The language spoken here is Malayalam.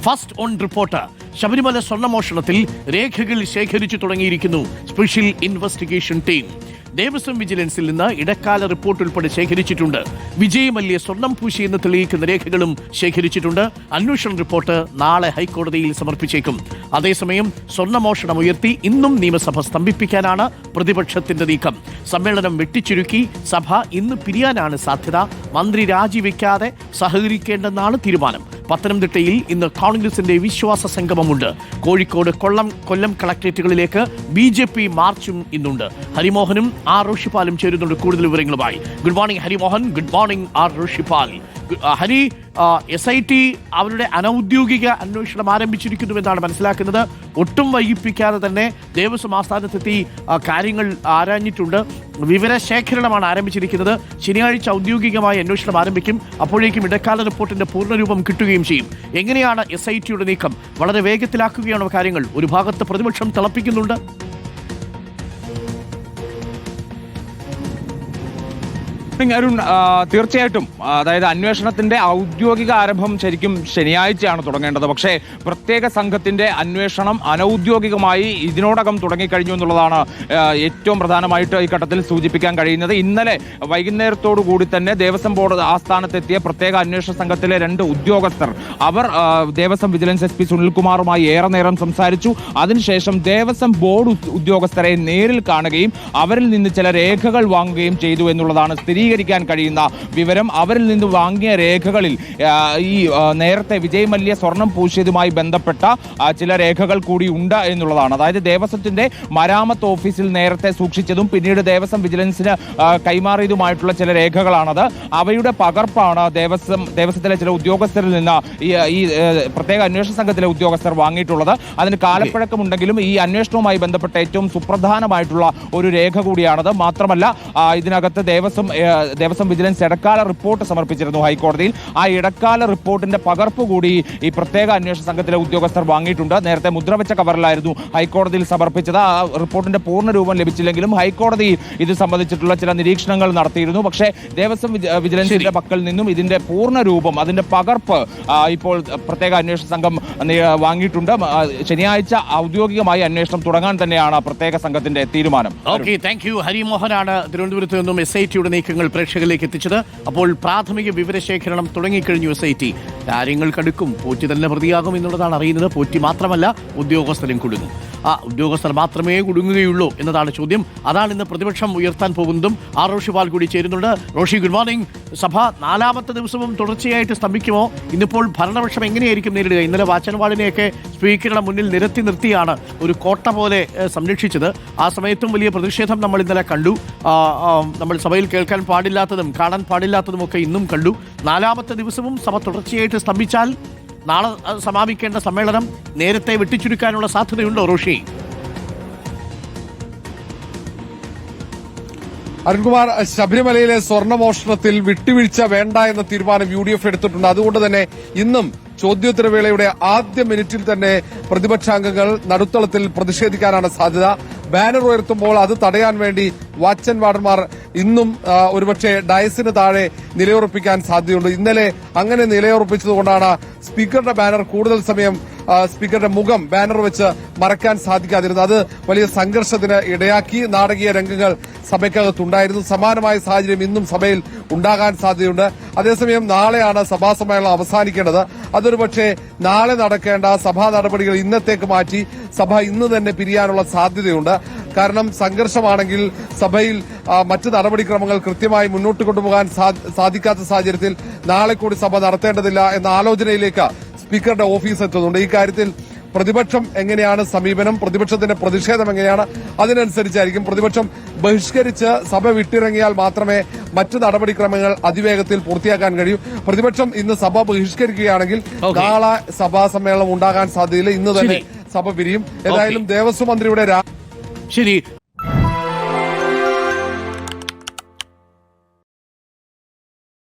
First on report. ശബരിമല സ്വർണ്ണമോഷണത്തിൽ രേഖകൾ ശേഖരിച്ചു തുടങ്ങിയിരിക്കുന്നു സ്പെഷ്യൽ ഇൻവെസ്റ്റിഗേഷൻ ടീം. ദേവസ്വം വിജിലൻസിൽ നിന്ന് ഇടക്കാല റിപ്പോർട്ട് ഉൾപ്പെടെ ശേഖരിച്ചിട്ടുണ്ട്. വിജയ് മല്യ സ്വർണം പൂശിയെന്ന് തെളിയിക്കുന്ന രേഖകളും ശേഖരിച്ചിട്ടുണ്ട്. അന്വേഷണ റിപ്പോർട്ട് നാളെ ഹൈക്കോടതിയിൽ സമർപ്പിച്ചേക്കും. അതേസമയം സ്വർണ്ണമോഷണം ഉയർത്തി ഇന്നും നിയമസഭ സ്തംഭിപ്പിക്കാനാണ് പ്രതിപക്ഷത്തിന്റെ നീക്കം. സമ്മേളനം വെട്ടിച്ചുരുക്കി സഭ ഇന്ന് പിരിയാനാണ് സാധ്യത. മന്ത്രി രാജിവെക്കാതെ സഹകരിക്കേണ്ടെന്നാണ് തീരുമാനം. പത്തനംതിട്ടയിൽ ഇന്ന് കോൺഗ്രസിന്റെ വിശ്വാസ സംഗമമുണ്ട്. കോഴിക്കോട് കൊല്ലം കളക്ടറേറ്റുകളിലേക്ക് BJP മാർച്ചും ഇന്നുണ്ട്. ഹരിമോഹനും ആർ ഋഷിപാലും ചേരുന്നുണ്ട് കൂടുതൽ വിവരങ്ങളുമായി. Good morning Harimohan. Good morning R Rishipal. Hari, SIT അവരുടെ അനൌദ്യോഗിക അന്വേഷണം ആരംഭിച്ചിരിക്കുന്നുവെന്നാണ് മനസ്സിലാക്കുന്നത്. ഒട്ടും വൈകിപ്പിക്കാതെ തന്നെ ദേവസ്വം ആസ്ഥാനത്തെത്തി കാര്യങ്ങൾ ആരാഞ്ഞിട്ടുണ്ട്. വിവരശേഖരണമാണ് ആരംഭിച്ചിരിക്കുന്നത്. ശനിയാഴ്ച ഔദ്യോഗികമായ അന്വേഷണം ആരംഭിക്കും. അപ്പോഴേക്കും ഇടക്കാല റിപ്പോർട്ടിന്റെ പൂർണ്ണരൂപം കിട്ടുകയും ചെയ്യും. എങ്ങനെയാണ് SITയുടെ നീക്കം? വളരെ വേഗത്തിലാക്കുകയാണോ കാര്യങ്ങൾ? ഒരു ഭാഗത്ത് പ്രതിപക്ഷം തിളപ്പിക്കുന്നുണ്ട്. അരുൺ, തീർച്ചയായിട്ടും അതായത് അന്വേഷണത്തിന്റെ ഔദ്യോഗിക ആരംഭം ശരിക്കും ശനിയാഴ്ചയാണ് തുടങ്ങേണ്ടത്. പക്ഷേ പ്രത്യേക സംഘത്തിന്റെ അന്വേഷണം അനൌദ്യോഗികമായി ഇതിനോടകം തുടങ്ങിക്കഴിഞ്ഞു എന്നുള്ളതാണ് ഏറ്റവും പ്രധാനമായിട്ട് ഈ ഘട്ടത്തിൽ സൂചിപ്പിക്കാൻ കഴിയുന്നത്. ഇന്നലെ വൈകുന്നേരത്തോടു കൂടി തന്നെ ദേവസ്വം ബോർഡ് ആസ്ഥാനത്തെത്തിയ പ്രത്യേക അന്വേഷണ സംഘത്തിലെ 2 ഉദ്യോഗസ്ഥർ അവർ ദേവസ്വം വിജിലൻസ് SP സുനിൽകുമാറുമായി ഏറെ നേരം സംസാരിച്ചു. അതിനുശേഷം ദേവസ്വം ബോർഡ് ഉദ്യോഗസ്ഥരെ നേരിൽ കാണുകയും അവരിൽ നിന്ന് ചില രേഖകൾ വാങ്ങുകയും ചെയ്തു എന്നുള്ളതാണ് സ്ഥിരീകരിക്കാൻ കഴിയുന്ന വിവരം. അവരിൽ നിന്ന് വാങ്ങിയ രേഖകളിൽ ഈ നേരത്തെ വിജയ് മല്യ സ്വർണം പൂശിയതുമായി ബന്ധപ്പെട്ട ചില രേഖകൾ കൂടി ഉണ്ട് എന്നുള്ളതാണ്. അതായത് ദേവസ്വത്തിന്റെ മരാമത്ത് ഓഫീസിൽ നേരത്തെ സൂക്ഷിച്ചതും പിന്നീട് ദേവസ്വം വിജിലൻസിന് കൈമാറിയതുമായിട്ടുള്ള ചില രേഖകളാണത്. അവയുടെ പകർപ്പാണ് ദേവസ്വത്തിലെ ചില ഉദ്യോഗസ്ഥരിൽ നിന്ന് ഈ പ്രത്യേക അന്വേഷണ സംഘത്തിലെ ഉദ്യോഗസ്ഥർ വാങ്ങിയിട്ടുള്ളത്. അതിന് കാലപ്പഴക്കമുണ്ടെങ്കിലും ഈ അന്വേഷണവുമായി ബന്ധപ്പെട്ട ഏറ്റവും സുപ്രധാനമായിട്ടുള്ള ഒരു രേഖ കൂടിയാണത്. മാത്രമല്ല ഇതിനകത്ത് ദേവസ്വം വിജിലൻസ് ഇടക്കാല റിപ്പോർട്ട് സമർപ്പിച്ചിരുന്നു ഹൈക്കോടതിയിൽ. ആ ഇടക്കാല റിപ്പോർട്ടിന്റെ പകർപ്പ് കൂടി ഈ പ്രത്യേക അന്വേഷണ സംഘത്തിലെ ഉദ്യോഗസ്ഥർ വാങ്ങിയിട്ടുണ്ട്. നേരത്തെ മുദ്രവെച്ച കവറിലായിരുന്നു ഹൈക്കോടതിയിൽ സമർപ്പിച്ചത്. ആ റിപ്പോർട്ടിന്റെ പൂർണ്ണ രൂപം ലഭിച്ചില്ലെങ്കിലും ഹൈക്കോടതി ഇത് സംബന്ധിച്ചിട്ടുള്ള ചില നിരീക്ഷണങ്ങൾ നടത്തിയിരുന്നു. പക്ഷേ ദേവസ്വം വിജിലൻസിന്റെ പക്കൽ നിന്നും ഇതിന്റെ പൂർണ്ണ രൂപം, അതിന്റെ പകർപ്പ് ഇപ്പോൾ പ്രത്യേക അന്വേഷണ സംഘം വാങ്ങിയിട്ടുണ്ട്. ശനിയാഴ്ച ഔദ്യോഗികമായി അന്വേഷണം തുടങ്ങാൻ തന്നെയാണ് പ്രത്യേക സംഘത്തിന്റെ തീരുമാനം. ഹരിമോഹനാണ് തിരുവനന്തപുരത്ത് നിന്നും SITയുടെ നീക്കങ്ങൾ പ്രേക്ഷകരിലേക്ക് എത്തിച്ചത്. അപ്പോൾ പ്രാഥമിക വിവരശേഖരണം തുടങ്ങിക്കഴിഞ്ഞു. SIT കാര്യങ്ങൾ കടുക്കും. പോറ്റി തന്നെ പ്രതിയാകും എന്നുള്ളതാണ് അറിയുന്നത്. പോറ്റി മാത്രമല്ല, ഉദ്യോഗസ്ഥരും കുടുങ്ങും. ആ ഉദ്യോഗസ്ഥർ മാത്രമേ കുടുങ്ങുകയുള്ളൂ എന്നതാണ് ചോദ്യം. അതാണ് ഇന്ന് പ്രതിപക്ഷം ഉയർത്താൻ പോകുന്നതും. ആർ ഋഷിപാൽ കൂടി ചേരുന്നുണ്ട്. Roshi, good morning. സഭ 4ാമത്തെ ദിവസവും തുടർച്ചയായിട്ട് സ്തംഭിക്കുമോ? ഇന്നിപ്പോൾ ഭരണപക്ഷം എങ്ങനെയായിരിക്കും നേരിടുക? ഇന്നലെ വാച്ചൻവാളിനെയൊക്കെ സ്പീക്കറുടെ മുന്നിൽ നിർത്തിയാണ് ഒരു കോട്ട പോലെ സംരക്ഷിച്ചത്. ആ സമയത്തും വലിയ പ്രതിഷേധം നമ്മൾ ഇന്നലെ കണ്ടു. നമ്മൾ സഭയിൽ കേൾക്കാൻ പാടില്ലാത്തതും കാണാൻ പാടില്ലാത്തതുമൊക്കെ ഇന്നും കണ്ടു. 4ാമത്തെ ദിവസവും സഭ തുടർച്ചയായിട്ട് സ്തംഭിച്ചാൽ നാളെ സമാപിക്കേണ്ട സമ്മേളനം നേരത്തെ വെട്ടിച്ചുരുക്കാനുള്ള സാധ്യതയുണ്ടോ റോഷി? അരുൺകുമാർ, ശബരിമലയിലെ സ്വർണ്ണമോഷണത്തിൽ വിട്ടുവീഴ്ച വേണ്ട എന്ന തീരുമാനം UDF എടുത്തിട്ടുണ്ട്. അതുകൊണ്ട് തന്നെ ഇന്നും ചോദ്യോത്തരവേളയുടെ ആദ്യ മിനിറ്റിൽ തന്നെ പ്രതിപക്ഷാംഗങ്ങൾ നടുത്തളത്തിൽ പ്രതിഷേധിക്കാനാണ് സാധ്യത. ബാനർ ഉയർത്തുമ്പോൾ അത് തടയാൻ വേണ്ടി വാച്ചൻ വാർഡന്മാർ ഇന്നും ഒരുപക്ഷെ ഡയസിന് താഴെ നിലയുറപ്പിക്കാൻ സാധ്യതയുണ്ട്. ഇന്നലെ അങ്ങനെ നിലയുറപ്പിച്ചതുകൊണ്ടാണ് സ്പീക്കറുടെ ബാനർ കൂടുതൽ സമയം സ്പീക്കറുടെ മുഖം ബാനർ വെച്ച് മറക്കാൻ സാധിക്കാതിരുന്നത്. അത് വലിയ സംഘർഷത്തിന് ഇടയാക്കി. നാടകീയ രംഗങ്ങൾ സഭയ്ക്കകത്തുണ്ടായിരുന്നു. സമാനമായ സാഹചര്യം ഇന്നും സഭയിൽ ഉണ്ടാകാൻ സാധ്യതയുണ്ട്. അതേസമയം നാളെയാണ് സഭാ സമ്മേളനം അവസാനിക്കേണ്ടത്. അതൊരു പക്ഷേ നാളെ നടക്കേണ്ട സഭാ നടപടികൾ ഇന്നത്തേക്ക് മാറ്റി സഭ ഇന്ന് തന്നെ പിരിയാനുള്ള സാധ്യതയുണ്ട്. കാരണം സംഘർഷമാണെങ്കിൽ സഭയിൽ മറ്റ് നടപടിക്രമങ്ങൾ കൃത്യമായി മുന്നോട്ട് കൊണ്ടുപോകാൻ സാധിക്കാത്ത സാഹചര്യത്തിൽ നാളെ കൂടി സഭ നടത്തേണ്ടതില്ല എന്ന ആലോചനയിലേക്ക് സ്പീക്കറുടെ ഓഫീസ് എത്തുന്നുണ്ട്. ഈ കാര്യത്തിൽ പ്രതിപക്ഷം എങ്ങനെയാണ് സമീപനം, പ്രതിപക്ഷത്തിന്റെ പ്രതിഷേധം എങ്ങനെയാണ്, അതിനനുസരിച്ചായിരിക്കും. പ്രതിപക്ഷം ബഹിഷ്കരിച്ച് സഭ വിട്ടിറങ്ങിയാൽ മാത്രമേ മറ്റു നടപടിക്രമങ്ങൾ അതിവേഗത്തിൽ പൂർത്തിയാക്കാൻ കഴിയൂ. പ്രതിപക്ഷം ഇന്ന് സഭ ബഹിഷ്കരിക്കുകയാണെങ്കിൽ നാളെ സഭാ സമ്മേളനം ഉണ്ടാകാൻ സാധ്യതയില്ല. ഇന്ന് തന്നെ സഭ പിരിയും. ഏതായാലും ദേവസ്വം മന്ത്രിയുടെ